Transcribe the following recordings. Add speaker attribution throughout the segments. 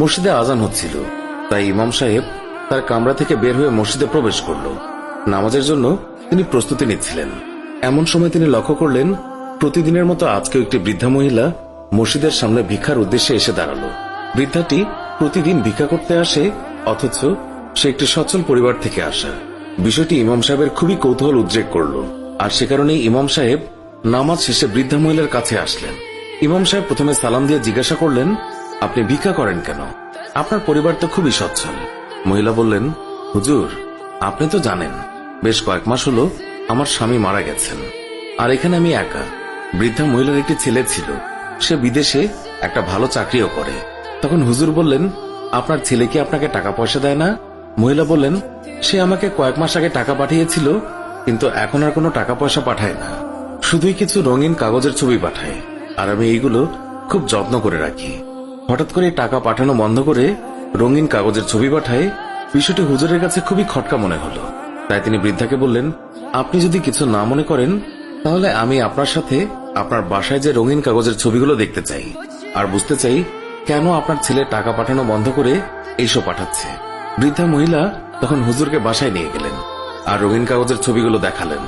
Speaker 1: মসজিদে আজান হচ্ছিল, তাই ইমাম সাহেব তার কামরা থেকে বের হয়ে মসজিদে প্রবেশ করল। নামাজের জন্য তিনি প্রস্তুতি নিচ্ছিলেন। এমন সময় তিনি লক্ষ্য করলেন প্রতিদিনের মতো আজকেও একটি বৃদ্ধা মহিলা মসজিদের সামনে ভিক্ষার উদ্দেশ্যে এসে দাঁড়ালো। বৃদ্ধাটি প্রতিদিন ভিক্ষা করতে আসে, অথচ সে একটি সচ্ছল পরিবার থেকে আসা। বিষয়টি ইমাম সাহেবের খুবই কৌতূহল উদ্রেক করল, আর সে কারণেই ইমাম সাহেব নামাজ শেষে বৃদ্ধা মহিলার কাছে আসলেন। ইমাম সাহেব প্রথমে সালাম দিয়ে জিজ্ঞাসা করলেন, আপনি ভিক্ষা করেন কেন? আপনার পরিবার তো খুবই সচ্ছল। মহিলা বললেন, হুজুর, আপনি তো জানেন বেশ কয়েক মাস হলো আমার স্বামী মারা গেছেন, আর এখানে আমি একা। বৃদ্ধা মহিলার একটি ছেলে ছিল, সে বিদেশে একটা ভালো চাকরিও করে। তখন হুজুর বললেন, আপনার ছেলে কি আপনাকে টাকা পয়সা দেয় না? মহিলা বললেন, সে আমাকে কয়েক মাস আগে টাকা পাঠিয়েছিল, কিন্তু এখন আর কোনো টাকা পয়সা পাঠায় না, শুধুই কিছু রঙিন কাগজের ছবি পাঠায়, আর আমি এইগুলো খুব যত্ন করে রাখি। হঠাৎ করে টাকা পাঠানো বন্ধ করে রঙিন কাগজের ছবি পাঠায়, বিষয়টি হুজুরের কাছে খুবই খটকা মনে হলো। তাই তিনি বৃদ্ধাকে বললেন, আপনি যদি কিছু না মনে করেন, তাহলে আমি আপনার সাথে আপনার বাসায় যে রঙিন কাগজের ছবিগুলো দেখতে চাই, আর বুঝতে চাই কেন আপনার ছেলে টাকা পাঠানো বন্ধ করে এইসব পাঠাচ্ছে। বৃদ্ধা মহিলা তখন হুজুরকে বাসায় নিয়ে গেলেন আর রঙিন কাগজের ছবিগুলো দেখালেন।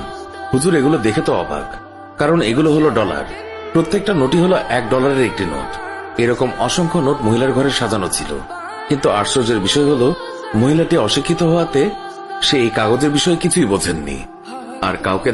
Speaker 1: হুজুর এগুলো দেখে তো অবাক, কারণ এগুলো হলো ডলার। প্রত্যেকটা নোটই হলো $1 একটি নোট। এরকম অসংখ্য নোট মহিলার ঘরে সাজানো ছিল, কিন্তু আশ্চর্যের বিষয় হলো মহিলাটি অশিক্ষিত হওয়াতে সে এই কাগজের বিষয়ে কিছুই বোঝেননি, আর কাউকে